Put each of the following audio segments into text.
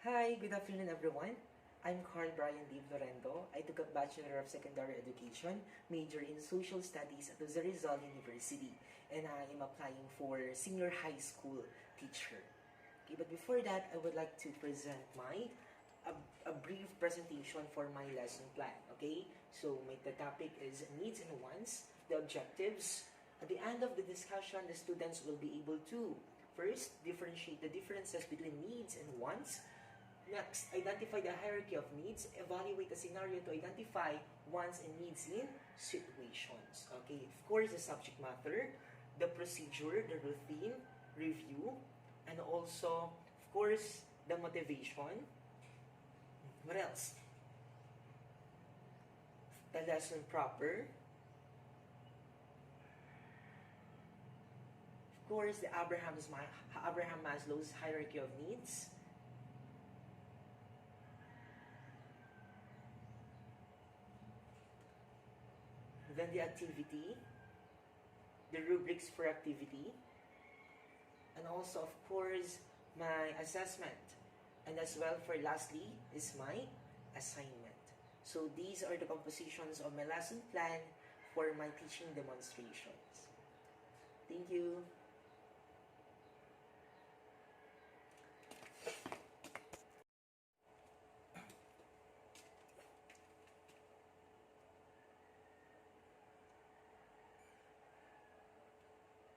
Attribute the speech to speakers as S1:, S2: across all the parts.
S1: Hi, good afternoon everyone. I'm Carl Brian D. Florendo. I took a Bachelor of Secondary Education, major in Social Studies at Jose Rizal University, and I am applying for senior high school teacher. Okay, but before that, I would like to present a brief presentation for my lesson plan. Okay, so the topic is needs and wants, the objectives. At the end of the discussion, the students will be able to first differentiate the differences between needs and wants. Next, identify the hierarchy of needs. Evaluate a scenario to identify wants and needs in situations. Okay, of course, the subject matter, the procedure, the routine, review, and also, of course, the motivation. What else? The lesson proper. Of course, the Abraham Maslow's hierarchy of needs. Then the activity, the rubrics for activity, and also, of course, my assessment. And as well, for lastly, is my assignment. So these are the compositions of my lesson plan for my teaching demonstrations. Thank you.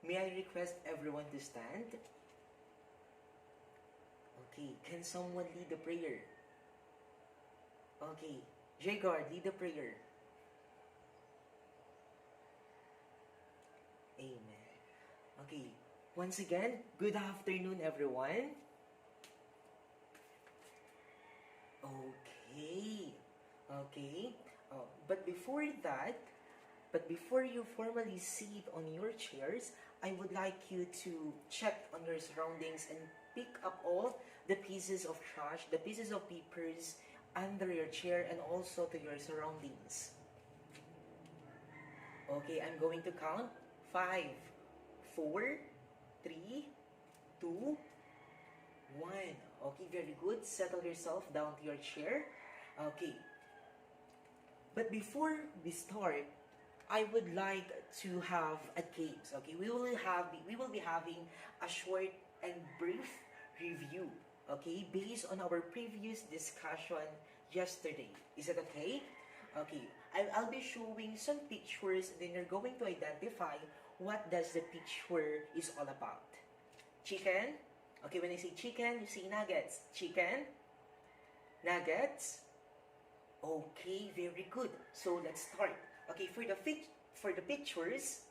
S1: May I request everyone to stand? Okay, can someone lead the prayer? Okay, Jagard, lead the prayer. Amen. Okay, once again, good afternoon everyone. Okay, okay. But before that, but before you formally sit on your chairs, I would like you to check on your surroundings and pick up all the pieces of trash, the pieces of papers under your chair and also to your surroundings. Okay, I'm going to count 5, 4, 3, 2, 1. Okay, very good. Settle yourself down to your chair. Okay. But before we start, I would like to have a games. Okay, we will be having a short and brief review. Okay, based on our previous discussion yesterday. Is it okay? Okay, I'll be showing some pictures. Then you're going to identify what does the picture is all about. Chicken. Okay, when I say chicken, you see nuggets. Chicken, nuggets. Okay, very good. So let's start. Okay, for the pictures.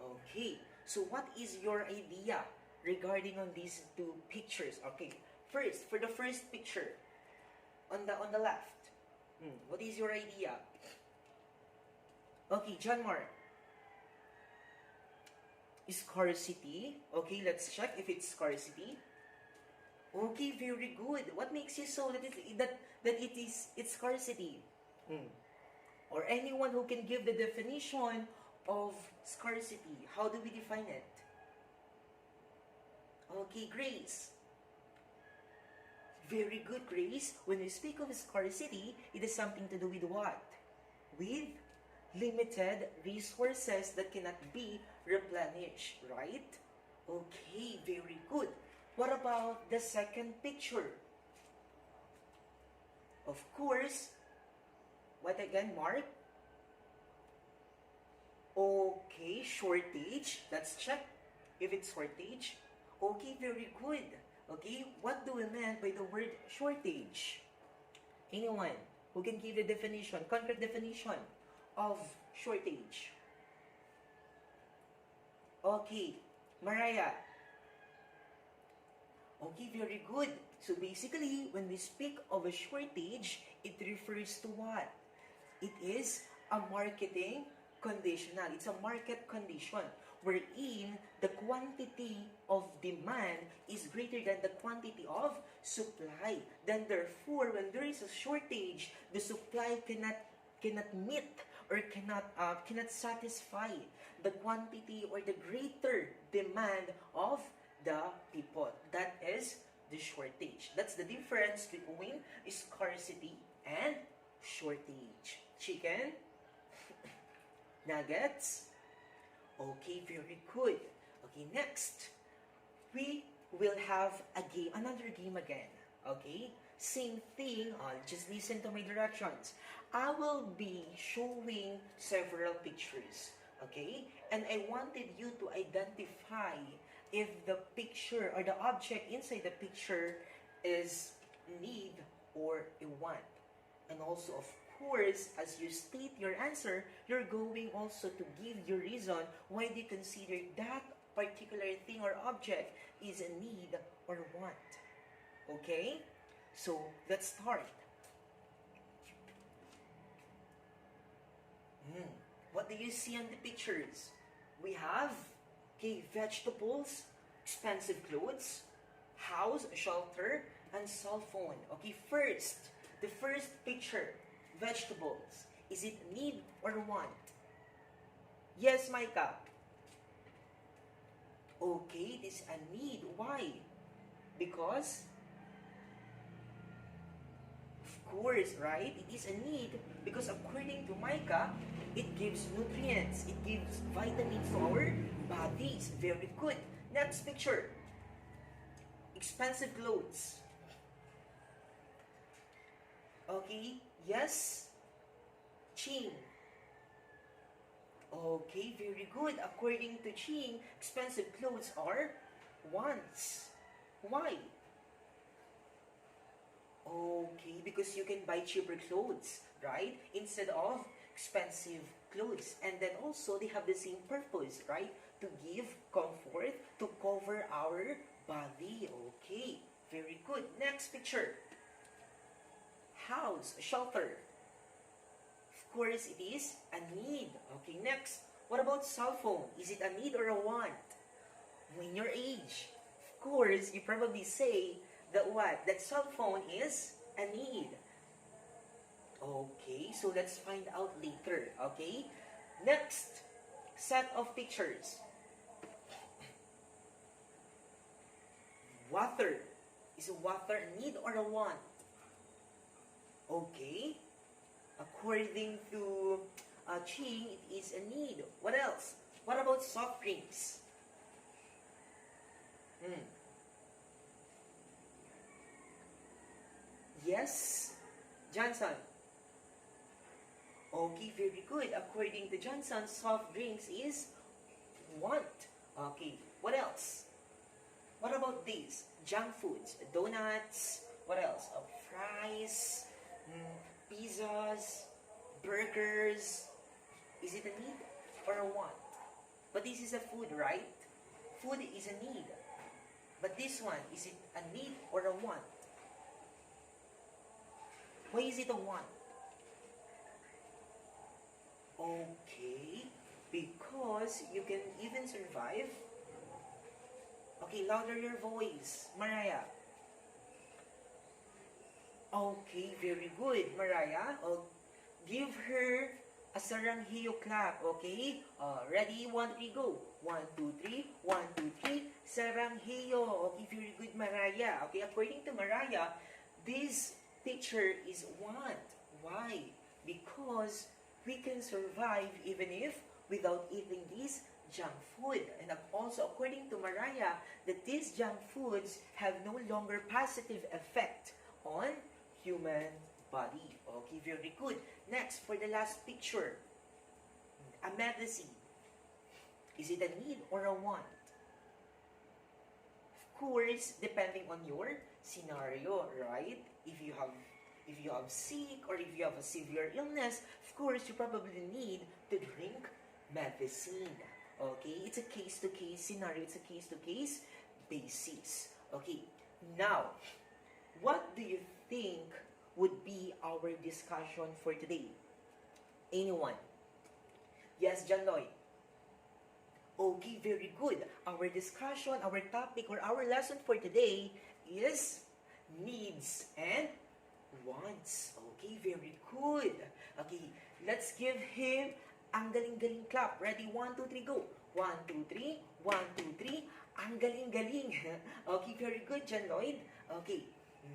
S1: Okay. So what is your idea regarding on these two pictures? Okay. First, for the first picture on the left. What is your idea? Okay, John Mark. Scarcity. Okay, let's check if it's scarcity. Okay, very good. What makes you so that it's scarcity? Or anyone who can give the definition of scarcity. How do we define it? Okay, Grace. Very good, Grace. When we speak of scarcity, it is something to do with what? With limited resources that cannot be replenished, right? Okay, very good. What about the second picture? Of course, what again, Mark? Okay, shortage. Let's check if it's shortage. Okay, very good. Okay, what do we mean by the word shortage? Anyone who can give the definition, concrete definition of shortage? Okay, Mariah. Okay, very good. So basically, when we speak of a shortage, it refers to what? It is a marketing conditional. It's a market condition wherein the quantity of demand is greater than the quantity of supply. Then therefore, when there is a shortage, the supply cannot meet or cannot satisfy the quantity or the greater demand of the people. That is the shortage. That's the difference between scarcity and shortage. Chicken, nuggets. Okay, very good. Okay, next, we will have a game, another game again. Okay, same thing. Just listen to my directions. I will be showing several pictures. Okay, and I wanted you to identify if the picture or the object inside the picture is need or a want. And also, of course, as you state your answer, you're going also to give your reason why do you consider that particular thing or object is a need or want. Okay? So, let's start. What do you see on the pictures? We have, okay, vegetables, expensive clothes, house, shelter, and cell phone. Okay, first, the first picture, vegetables. Is it need or want? Yes, Micah. Okay, it is a need. Why? Because, of course, right? It is a need because according to Micah, it gives nutrients. It gives vitamins to our bodies. Very good. Next picture. Expensive clothes. Okay, yes. Ching. Okay, very good. According to Ching, expensive clothes are wants. Why? Okay, because you can buy cheaper clothes, right? Instead of expensive clothes. And then also, they have the same purpose, right? To give comfort, to cover our body. Okay, very good. Next picture. House, shelter. Of course, it is a need. Okay, next. What about cell phone? Is it a need or a want? When your age, of course, you probably say that what? That cell phone is a need. Okay, so let's find out later. Okay, next set of pictures. Water. Is water a need or a want? Okay, according to Ching, it is a need. What else? What about soft drinks? Yes, Johnson. Okay, very good. According to Johnson, soft drinks is want. Okay, what else? What about these? Junk foods, donuts, what else? Fries, pizzas, burgers. Is it a need or a want? But this is a food, right? Food is a need. But this one, is it a need or a want? Why is it a want? Okay, because you can even survive. Okay, louder your voice, Mariah. Okay, very good, Mariah. Give her a saranghayo clap, okay? Ready? 1, 2, go. 1, 2, 3. 1, 2, 3. Saranghayo. Okay, very good, Mariah. Okay, according to Mariah, this picture is want. Why? Because we can survive even if without eating this junk food. And also, according to Mariah, that these junk foods have no longer positive effect on human body. Okay, very good. Next, for the last picture, a medicine. Is it a need or a want? Of course, depending on your scenario, right? If you have sick or if you have a severe illness, of course, you probably need to drink medicine. Okay, it's a case-to-case scenario. It's a case-to-case basis. Okay, now, what do you think would be our discussion for today? Anyone? Yes, John Lloyd. Okay, very good. Our discussion, our topic, or our lesson for today is needs and wants. Okay, very good. Okay, let's give him ang galing-galing clap. Ready? 1, 2, 3, go. 1, 2, 3. 1, 2, 3. Ang galing-galing. Okay, very good, John Lloyd. Okay,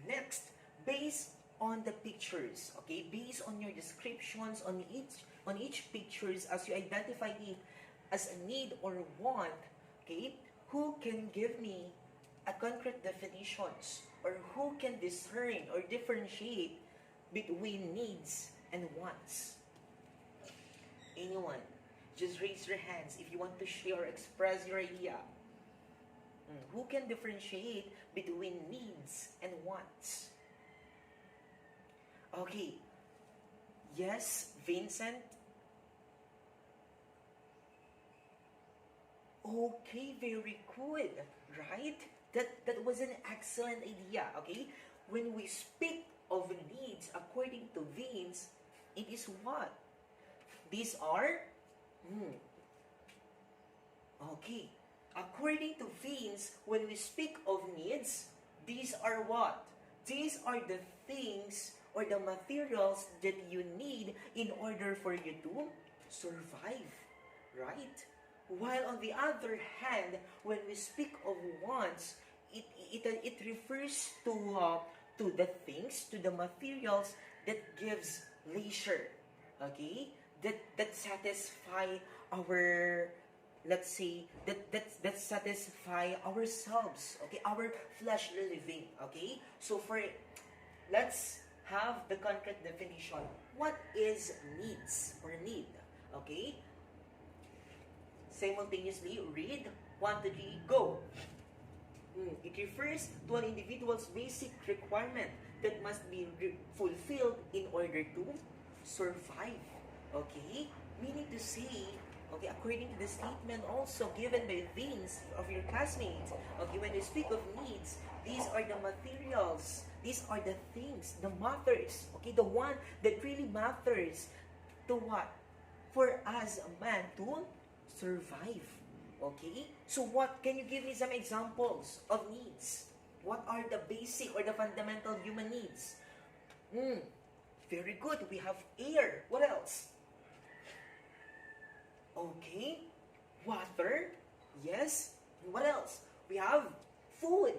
S1: next, based on the pictures, okay, based on your descriptions on each pictures as you identify it as a need or want, okay, who can give me a concrete definitions or who can discern or differentiate between needs and wants? Anyone? Just raise your hands if you want to share or express your idea. Who can differentiate between needs and wants? Okay. Yes, Vincent. Okay, very good. Right? That was an excellent idea. Okay? When we speak of needs according to Vince, it is what? These are okay. According to Vince, when we speak of needs, these are what? These are the things or the materials that you need in order for you to survive, right? While on the other hand, when we speak of wants, it refers to the things, to the materials that gives leisure, okay? That satisfy our, let's say, that satisfy ourselves, okay, our fleshly living, okay. So let's have the concrete definition. What is needs or need? Okay, simultaneously read 1 to 3, go. It refers to an individual's basic requirement that must be fulfilled in order to survive. Okay? Meaning to say, okay, according to the statement also given by Vince of your classmates, okay, when you speak of needs, these are the materials, these are the things, the matters, okay, the one that really matters to what? For us, a man, to survive. Okay? So what, can you give me some examples of needs? What are the basic or the fundamental human needs? Very good. We have air. What else? Okay. Water. Yes. What else? We have food.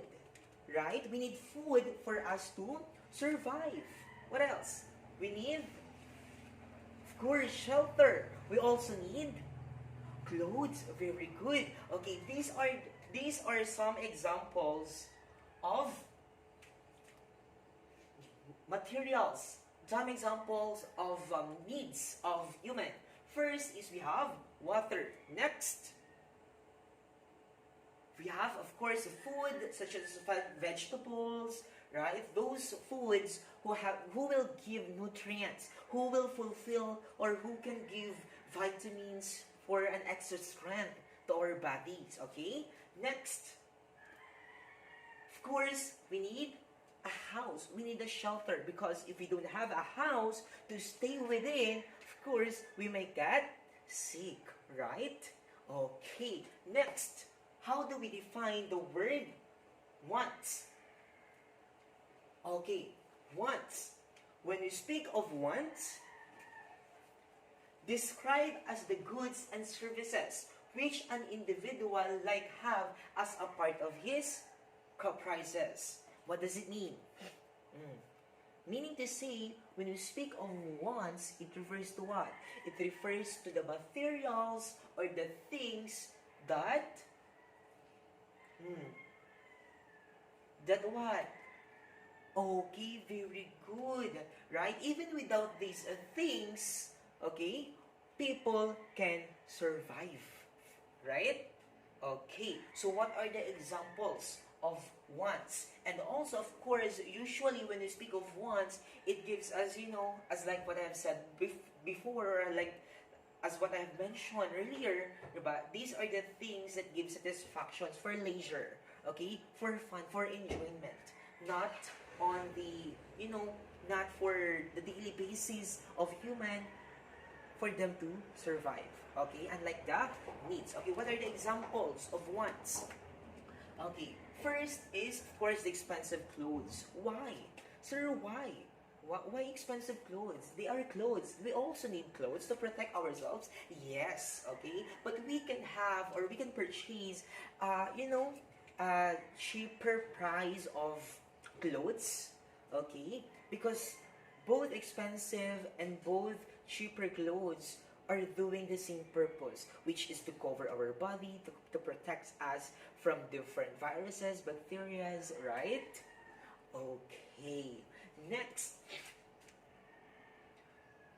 S1: Right? We need food for us to survive. What else? We need, of course, shelter. We also need clothes. Very good. Okay, these are some examples of materials. Some examples of needs of human. First is we have water. Next, we have, of course, food such as vegetables, right? Those foods who will give nutrients, who will fulfill or who can give vitamins for an extra strength to our bodies, okay? Next, of course, we need a house. We need a shelter because if we don't have a house to stay within, of course, we may get sick, right? Okay, next, how do we define the word wants? Okay, wants. When we speak of wants, describe as the goods and services which an individual like have as a part of his caprices. What does it mean? Meaning to say, when we speak of wants, it refers to what? It refers to the materials or the things that that what? Okay, very good. Right? Even without these things, okay, people can survive. Right? Okay, so what are the examples of wants? And also, of course, usually when we speak of wants, it gives us, as like what I've said before, or like as what I've mentioned earlier, but these are the things that give satisfactions for leisure, okay, for fun, for enjoyment, not on the, not for the daily basis of human, for them to survive, okay, unlike the needs. Okay, what are the examples of wants? Okay, first is, of course, the expensive clothes. Why? Sir, why? Why expensive clothes? They are clothes. We also need clothes to protect ourselves. Yes, okay. But we can have or we can purchase, you know, cheaper price of clothes. Okay, because both expensive and both cheaper clothes are doing the same purpose, which is to cover our body, to protect us from different viruses, bacteria, right? Okay. Next,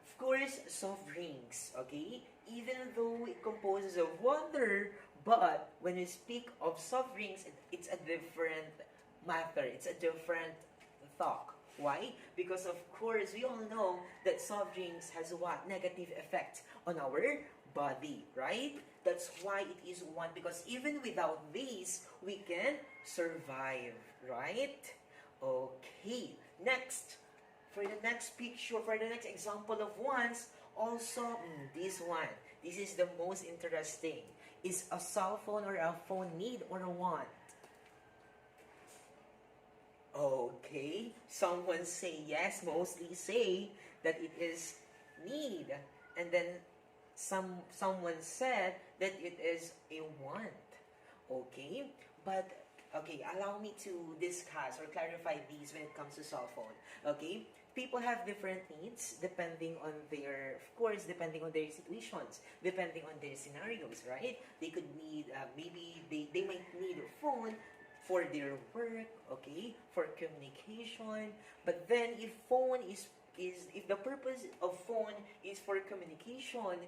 S1: of course, soft drinks, okay? Even though it composes of water, but when we speak of soft drinks, it's a different matter. It's a different talk. Why? Because of course, we all know that soft drinks has what? Negative effect on our body, right? That's why it is one, because even without these, we can survive, right? Okay, next, for the next picture, for the next example of ones, also this one. This is the most interesting. Is a cell phone or a phone need or a want? Okay, someone say yes, mostly say that it is need. And then someone said that it is a want. Okay, but okay, allow me to discuss or clarify these when it comes to cell phone. Okay, people have different needs depending on their, of course, depending on their situations, depending on their scenarios, right? They could need, maybe they might need a phone for their work, okay, for communication. But then if phone is if the purpose of phone is for communication,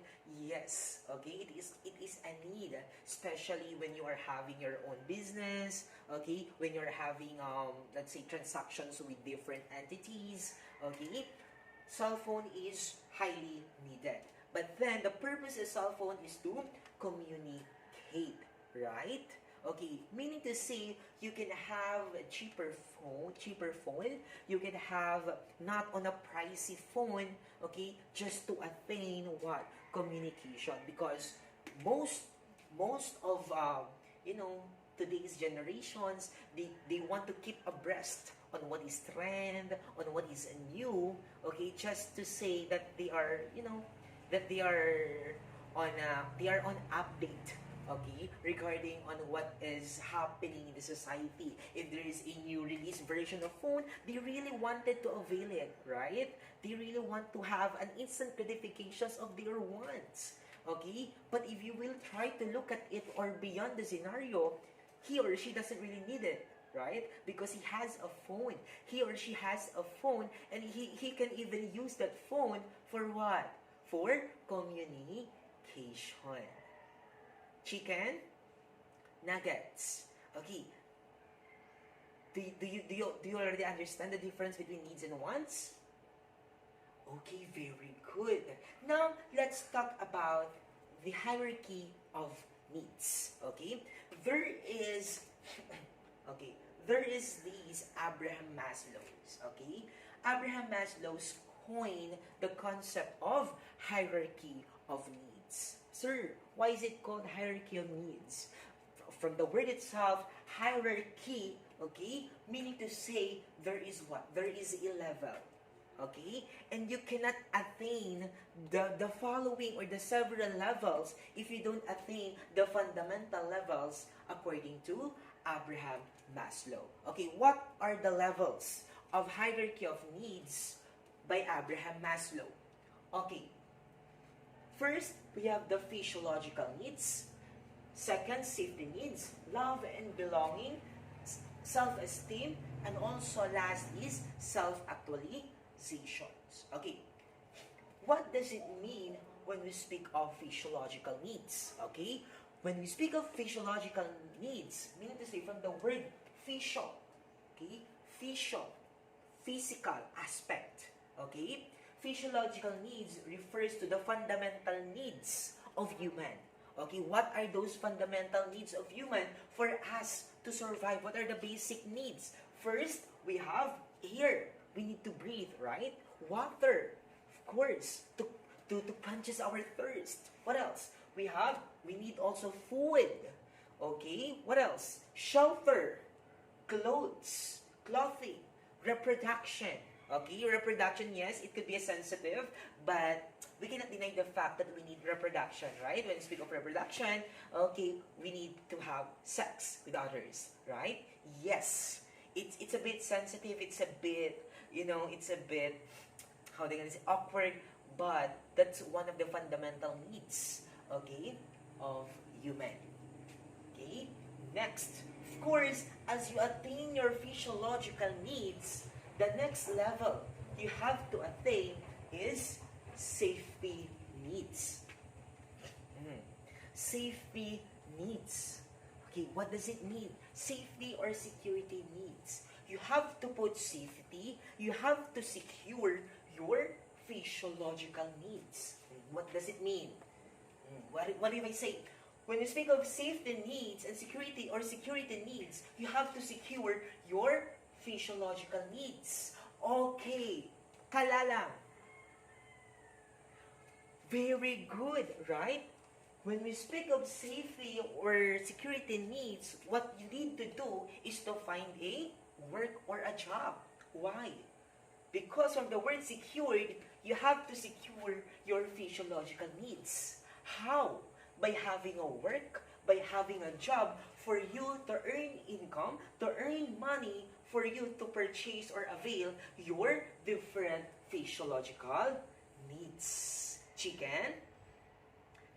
S1: yes, okay, it is a need, especially when you are having your own business, okay, when you're having let's say transactions with different entities, okay, cell phone is highly needed. But then the purpose of cell phone is to communicate, right? Okay, meaning to say you can have a cheaper phone. You can have not on a pricey phone, okay, just to attain what? Communication. Because most most of you know today's generations, they want to keep abreast on what is trend, on what is new, okay, just to say that they are, that they are on update, okay, regarding on what is happening in the society. If there is a new release version of phone, they really wanted to avail it, right? They really want to have an instant gratifications of their wants, okay? But if you will try to look at it or beyond the scenario, he or she doesn't really need it, right? Because he has a phone. He or she has a phone, and he can even use that phone for what? For communication. Chicken nuggets. Okay. Do you already understand the difference between needs and wants? Okay, very good. Now let's talk about the hierarchy of needs. Okay, there is okay, there is these Abraham Maslow's. Okay, Abraham Maslow's coined the concept of hierarchy of needs. Sir, why is it called hierarchy of needs? From the word itself, hierarchy, okay, meaning to say there is what? There is a level, okay, and you cannot attain the following or the several levels if you don't attain the fundamental levels according to Abraham Maslow. Okay, what are the levels of hierarchy of needs by Abraham Maslow? Okay, first we have the physiological needs. Second, safety needs, love and belonging, self-esteem, and also last is self-actualizations. Okay, what does it mean when we speak of physiological needs? Okay, when we speak of physiological needs, meaning to say from the word physio, okay, physio, physical aspect, okay, physiological needs refers to the fundamental needs of human. Okay, what are those fundamental needs of human for us to survive? What are the basic needs? First, we have air. We need to breathe, right? Water, of course, to quench our thirst. What else? We need also food. Okay, what else? Shelter, clothes, clothing, reproduction. Okay, reproduction, yes, it could be a sensitive, but we cannot deny the fact that we need reproduction, right? When we speak of reproduction, okay, we need to have sex with others, right? Yes, it's a bit sensitive, it's a bit, it's a bit, how they gonna say, awkward, but that's one of the fundamental needs, okay, of human. Okay, next, of course, as you attain your physiological needs, the next level you have to attain is safety needs. Mm. Safety needs. Okay, what does it mean? Safety or security needs. You have to put safety, you have to secure your physiological needs. What does it mean? What if I say? When you speak of safety needs and security needs, you have to secure your physiological needs. Okay, kalalang. Very good, right? When we speak of safety or security needs, what you need to do is to find a work or a job. Why? Because from the word secured, you have to secure your physiological needs. How? By having a work, by having a job for you to earn income, to earn money, for you to purchase or avail your different physiological needs. Chicken,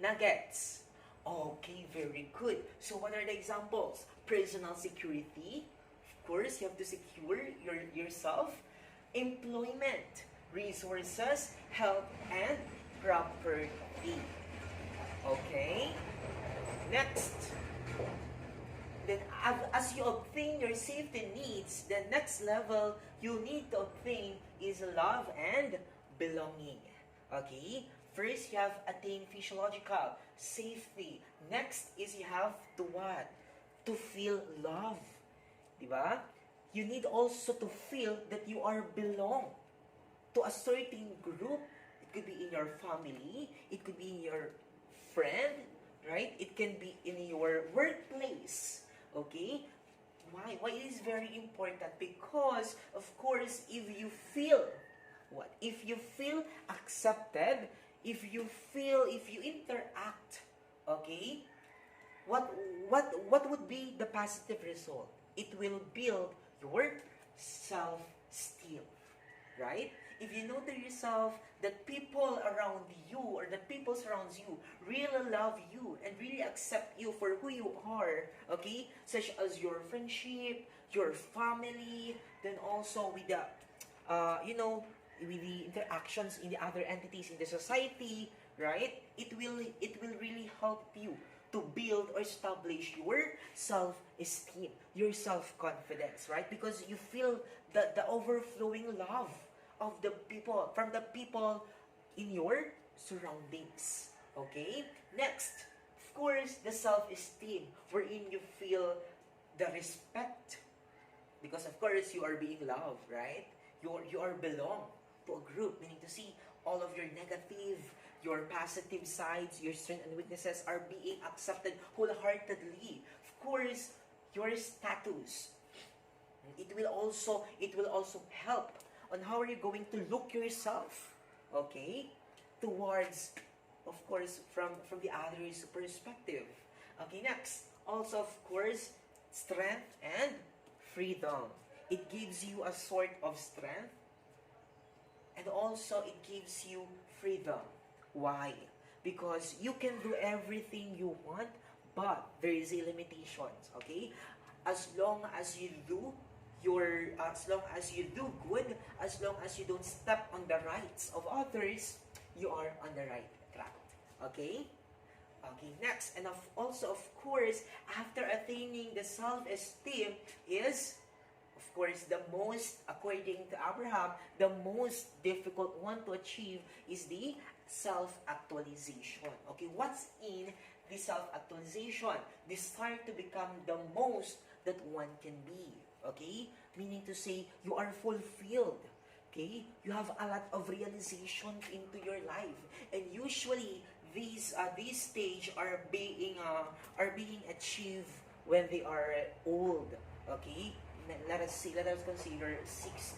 S1: nuggets. Okay, very good. So what are the examples? Personal security. Of course, you have to secure yourself. Employment, resources, health, and property. Okay? Next. Then as you obtain your safety needs, the next level you need to obtain is love and belonging. Okay? First, you have attained physiological safety. Next is you have to what? To feel love. Diba? You need also to feel that you are belong to a certain group. It could be in your family. It could be in your friend. Right? It can be in your workplace. Okay? Why? Why it is very important? Because, of course, if you feel what? If you feel accepted, if you interact, okay, what would be the positive result? It will build your self-esteem, right? If you know to yourself that people around you or that people surrounds you really love you and really accept you for who you are, okay, such as your friendship, your family, then also with the, with the interactions in the other entities in the society, right? It will really help you to build or establish your self-esteem, your self-confidence, right? Because you feel the overflowing love of the people, from the people in your surroundings. Okay? Next, of course, the self-esteem, wherein you feel the respect. Because of course, you are being loved, right? You are belong to a group, meaning to see all of your negative, your positive sides, your strengths and weaknesses are being accepted wholeheartedly. Of course, your status. It will also help on how are you going to look yourself, okay, towards, of course, from the other's perspective. Okay, next, also of course, strength and freedom. It gives you a sort of strength, and also it gives you freedom. Why? Because you can do everything you want, but there is a limitations, okay? As long as you do as long as you do good, as long as you don't step on the rights of others, you are on the right track. Okay? Okay, next, and also of course, after attaining the self-esteem is, of course, the most, according to Abraham, the most difficult one to achieve is the self-actualization. Okay, what's in the self-actualization? Desire to become the most that one can be. Okay, meaning to say you are fulfilled. Okay, you have a lot of realization into your life, and usually these stage are being achieved when they are old. Okay, let us consider 60.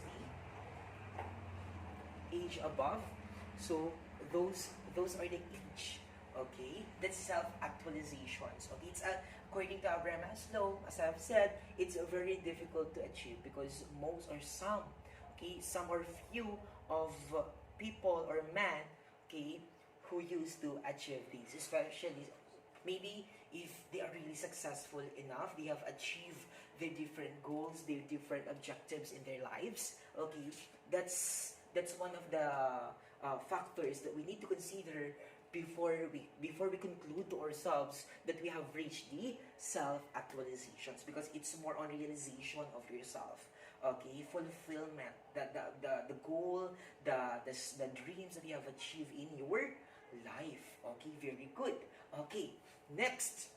S1: age above. So those are the age. Okay, that's self-actualizations. Okay, according to Abraham Maslow, as I've said, it's very difficult to achieve because most or some, okay, some or few of people or men, okay, who used to achieve these, especially maybe if they are really successful enough, they have achieved their different goals, their different objectives in their lives. Okay, that's one of the factors that we need to consider before we conclude to ourselves that we have reached the self actualizations, because it's more on realization of yourself. Okay, fulfillment, the goal, the dreams that you have achieved in your life. Okay, very good. Okay, next.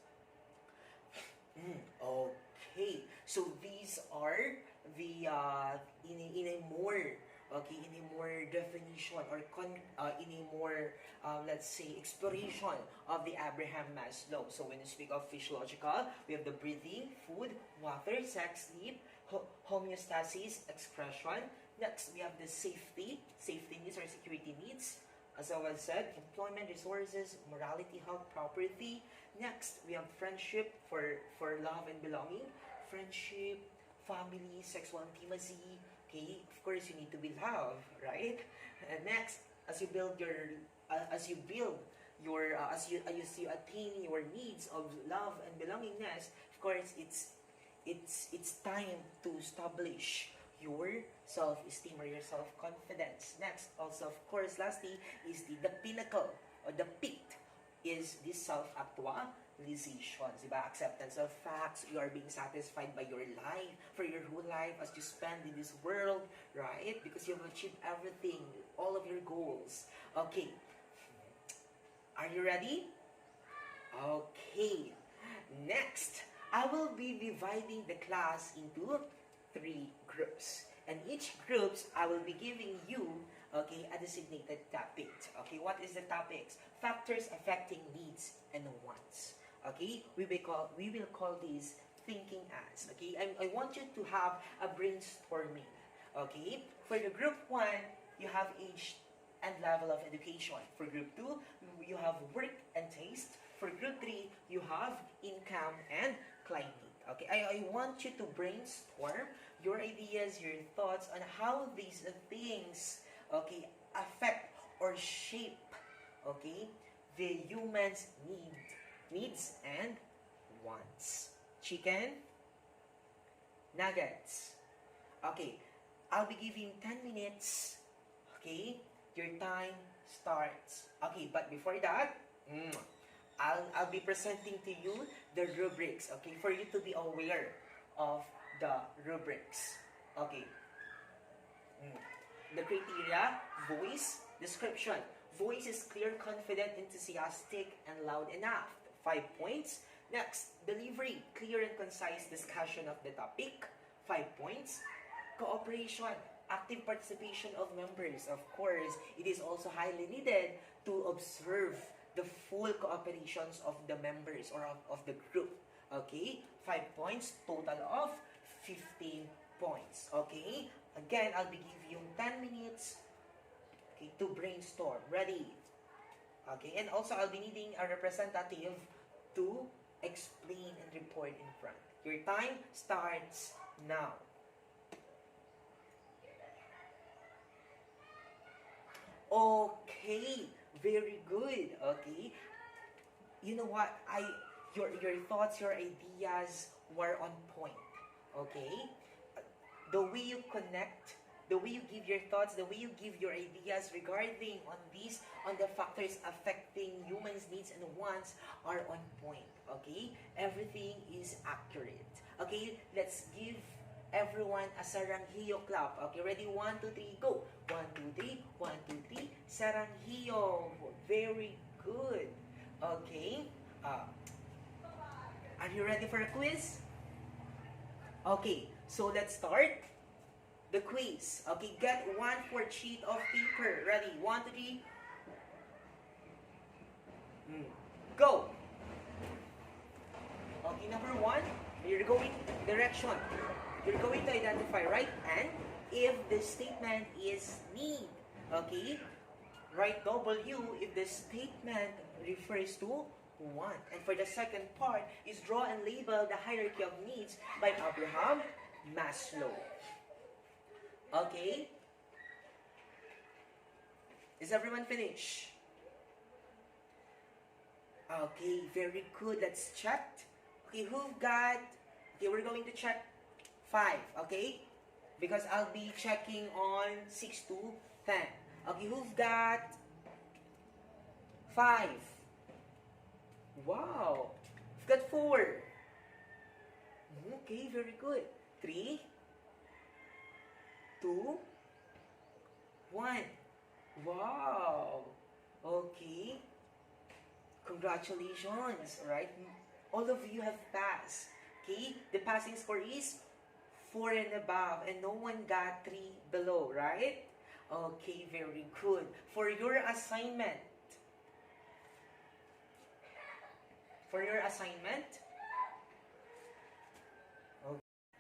S1: Okay, so these are the in a more, okay, in a more definition or in a more let's say exploration of the Abraham Maslow. So when you speak of physiological, we have the breathing, food, water, sex, sleep, homeostasis, expression. Next, we have the safety needs or security needs. As I was said, employment, resources, morality, health, property. Next, we have friendship for love and belonging. Friendship, family, sexual intimacy. Okay, of course, you need to be loved, right? And next, as you build your, as you attain your needs of love and belongingness, of course, it's time to establish your self-esteem or your self-confidence. Next, also, of course, lastly, is the pinnacle or the peak is this self-actualizations, diba? Acceptance of facts, you are being satisfied by your life, for your whole life as you spend in this world, right? Because you have achieved everything, all of your goals. Okay, are you ready? Okay, next, I will be dividing the class into 3 groups. And each groups, I will be giving you, okay, a designated topic. Okay, what is the topics? Factors affecting needs and wants. Okay, we will call these thinking as. Okay, I want you to have a brainstorming. Okay, for the group 1, you have age and level of education. For group 2, you have work and taste. For group 3, you have income and climate. Okay, I want you to brainstorm your ideas, your thoughts on how these things, okay, affect or shape, okay, the human's needs and wants. Chicken, nuggets. Okay, I'll be giving 10 minutes. Okay, your time starts. Okay, but before that, I'll be presenting to you the rubrics, okay, for you to be aware of the rubrics. Okay. The criteria, voice, description. Voice is clear, confident, enthusiastic, and loud enough. 5 points. Next, delivery, clear and concise discussion of the topic. 5 points. Cooperation, active participation of members. Of course, it is also highly needed to observe the full cooperations of the members or of the group. Okay, 5 points, total of 15 points. Okay, again, I'll be giving you 10 minutes, okay, to brainstorm. Ready? Okay, and also I'll be needing a representative to explain and report in front. Your time starts now. Okay, very good. Okay, you know what? Your thoughts, your ideas were on point. Okay, the way you connect, the way you give your thoughts, the way you give your ideas regarding on the factors affecting humans' needs and wants are on point. Okay, everything is accurate. Okay, let's give everyone a Saranghiyo clap. Okay, ready? 1, 2, 3, go. 1, 2, 3, 1, 2, 3. Saranghiyo. Very good. Okay. Are you ready for a quiz? Okay, so let's start the quiz. Okay, get 1/4 sheet of paper. Ready? 1, 2, 3. Go. Okay, number 1, you're going direction. You're going to identify right and if the statement is need. Okay? Write W if the statement refers to want. And for the second part is draw and label the hierarchy of needs by Abraham Maslow. Okay? Is everyone finished? Okay, very good. Let's check. Okay, who got... Okay, we're going to check 5, okay? Because I'll be checking on 6 to 10. Okay, who've got 5? Wow. You've got 4. Okay, very good. 3, 2, 1. Wow. Okay. Congratulations, right? All of you have passed. Okay? The passing score is 4 and above, and no one got 3 below, right? Okay, very good. For your assignment,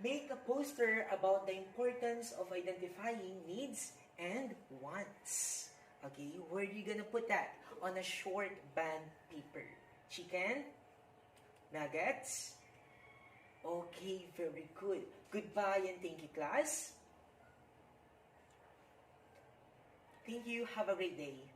S1: make a poster about the importance of identifying needs and wants. Okay, where are you gonna put that? On a short band paper. Chicken? Nuggets? Okay, very good. Goodbye and thank you, class. Thank you. Have a great day.